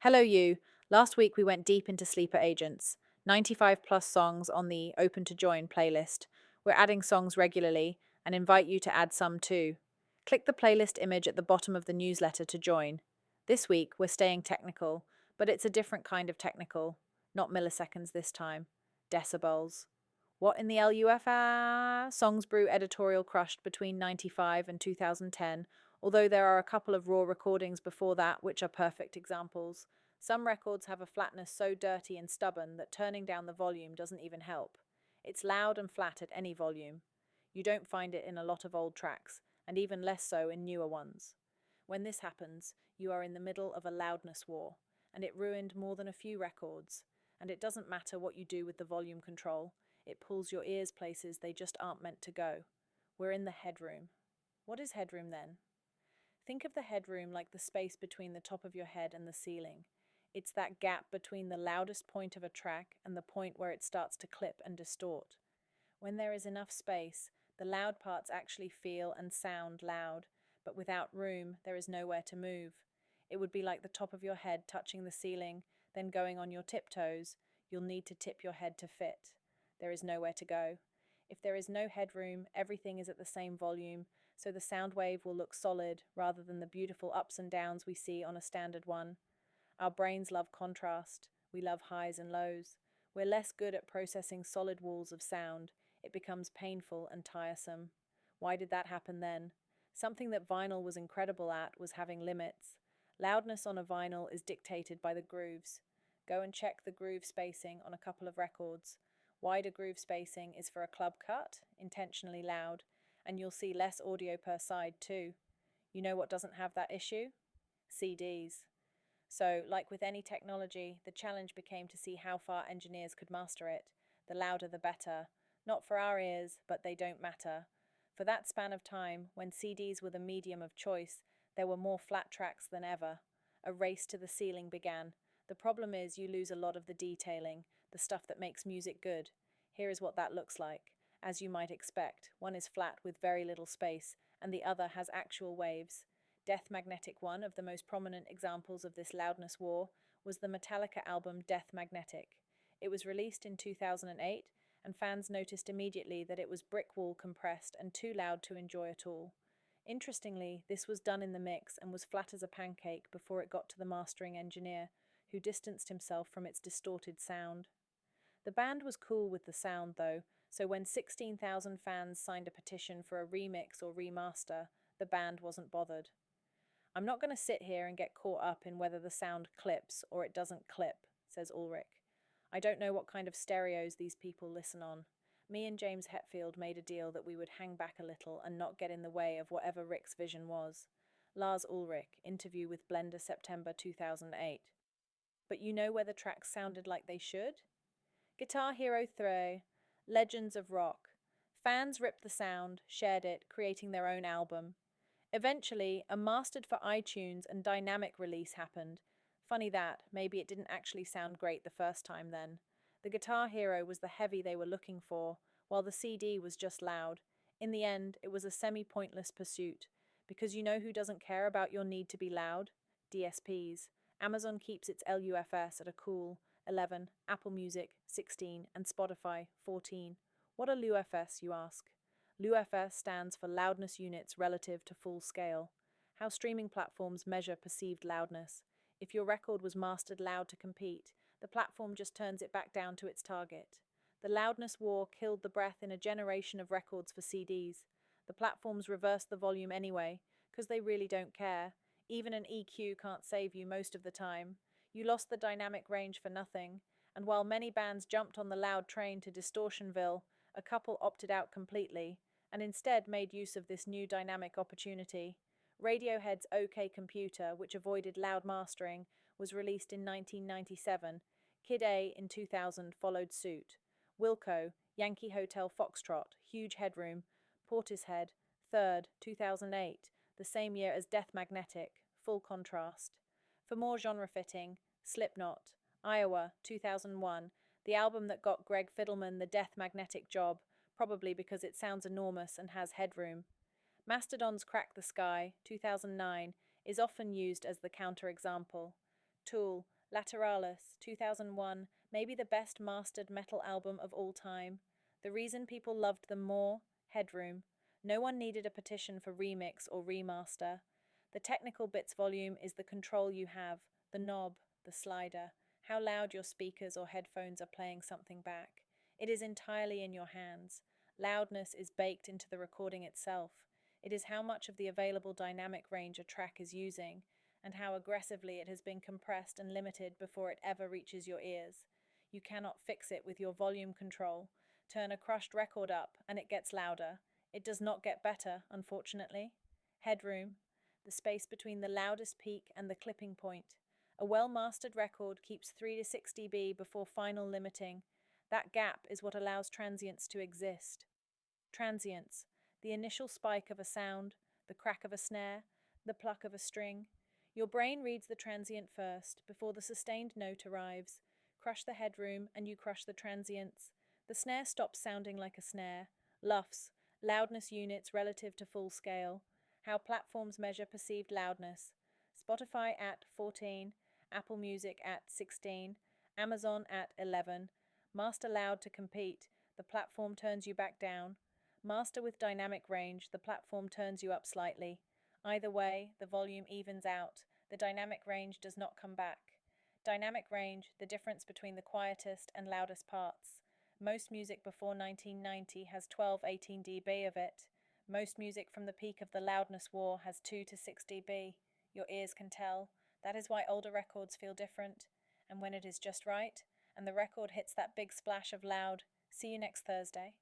Hello, you. Last week we went deep into sleeper agents, 95 plus songs on the Open to Join playlist. We're adding songs regularly and invite you to add some too. Click the playlist image at the bottom of the newsletter to join. This week we're staying technical, but it's a different kind of technical, not milliseconds this time. Decibels. What in the LUFA? Songs Brew editorial crushed between 95 and 2010, although there are a couple of raw recordings before that which are perfect examples. Some records have a flatness so dirty and stubborn that turning down the volume doesn't even help. It's loud and flat at any volume. You don't find it in a lot of old tracks, and even less so in newer ones. When this happens, you are in the middle of a loudness war, and it ruined more than a few records. And it doesn't matter what you do with the volume control, it pulls your ears places they just aren't meant to go. We're in the headroom. What is headroom then? Think of the headroom like the space between the top of your head and the ceiling. It's that gap between the loudest point of a track and the point where it starts to clip and distort. When there is enough space, the loud parts actually feel and sound loud, but without room, there is nowhere to move. It would be like the top of your head touching the ceiling, then going on your tiptoes. You'll need to tip your head to fit. There is nowhere to go. If there is no headroom, everything is at the same volume, so the sound wave will look solid rather than the beautiful ups and downs we see on a standard one. Our brains love contrast. We love highs and lows. We're less good at processing solid walls of sound. It becomes painful and tiresome. Why did that happen then? Something that vinyl was incredible at was having limits. Loudness on a vinyl is dictated by the grooves. Go and check the groove spacing on a couple of records. Wider groove spacing is for a club cut, intentionally loud, and you'll see less audio per side too. You know what doesn't have that issue? CDs. So, like with any technology, the challenge became to see how far engineers could master it. The louder the better. Not for our ears, but they don't matter. For that span of time, when CDs were the medium of choice, there were more flat tracks than ever. A race to the ceiling began. The problem is you lose a lot of the detailing, the stuff that makes music good. Here is what that looks like. As you might expect, one is flat with very little space, and the other has actual waves. Death Magnetic, one of the most prominent examples of this loudness war, was the Metallica album Death Magnetic. It was released in 2008, and fans noticed immediately that it was brick wall compressed and too loud to enjoy at all. Interestingly, this was done in the mix and was flat as a pancake before it got to the mastering engineer, who distanced himself from its distorted sound. The band was cool with the sound, though, so when 16,000 fans signed a petition for a remix or remaster, the band wasn't bothered. I'm not going to sit here and get caught up in whether the sound clips or it doesn't clip, says Ulrich. I don't know what kind of stereos these people listen on. Me and James Hetfield made a deal that we would hang back a little and not get in the way of whatever Rick's vision was. Lars Ulrich, interview with Blender September 2008. But you know where the tracks sounded like they should? Guitar Hero 3, Legends of Rock. Fans ripped the sound, shared it, creating their own album. Eventually, a mastered for iTunes and dynamic release happened. Funny that, maybe it didn't actually sound great the first time then. The Guitar Hero was the heavy they were looking for, while the CD was just loud. In the end, it was a semi-pointless pursuit. Because you know who doesn't care about your need to be loud? DSPs. Amazon keeps its LUFS at a cool 11, Apple Music 16, and Spotify 14. What are LUFS, you ask? LUFS stands for Loudness Units Relative to Full Scale. How streaming platforms measure perceived loudness. If your record was mastered loud to compete, the platform just turns it back down to its target. The loudness war killed the breath in a generation of records for CDs. The platforms reverse the volume anyway, because they really don't care. Even an EQ can't save you most of the time. You lost the dynamic range for nothing, and while many bands jumped on the loud train to Distortionville, a couple opted out completely, and instead made use of this new dynamic opportunity. Radiohead's OK Computer, which avoided loud mastering, was released in 1997. Kid A in 2000 followed suit. Wilco, Yankee Hotel Foxtrot, Huge Headroom, Portishead, 3rd, 2008, the same year as Death Magnetic, full contrast. For more genre fitting, Slipknot, Iowa, 2001, the album that got Greg Fidelman the Death Magnetic job, probably because it sounds enormous and has headroom. Mastodon's Crack the Sky, 2009, is often used as the counterexample. Tool, Lateralis, 2001, maybe the best mastered metal album of all time. The reason people loved them more? Headroom. No one needed a petition for remix or remaster. The technical bits volume is the control you have, the knob, the slider, how loud your speakers or headphones are playing something back. It is entirely in your hands. Loudness is baked into the recording itself. It is how much of the available dynamic range a track is using, and how aggressively it has been compressed and limited before it ever reaches your ears. You cannot fix it with your volume control. Turn a crushed record up, and it gets louder. It does not get better, unfortunately. Headroom, the space between the loudest peak and the clipping point. A well-mastered record keeps 3 to 6 dB before final limiting. That gap is what allows transients to exist. Transients, the initial spike of a sound, the crack of a snare, the pluck of a string. Your brain reads the transient first, before the sustained note arrives. Crush the headroom, and you crush the transients. The snare stops sounding like a snare. LUFS, loudness units relative to full scale. How platforms measure perceived loudness. Spotify at 14, Apple Music at 16, Amazon at 11. Master loud to compete, the platform turns you back down. Master with dynamic range, the platform turns you up slightly. Either way, the volume evens out. The dynamic range does not come back. Dynamic range, the difference between the quietest and loudest parts. Most music before 1990 has 12-18 dB of it. Most music from the peak of the loudness war has 2 to 6 dB. Your ears can tell. That is why older records feel different. And when it is just right, and the record hits that big splash of loud, see you next Thursday.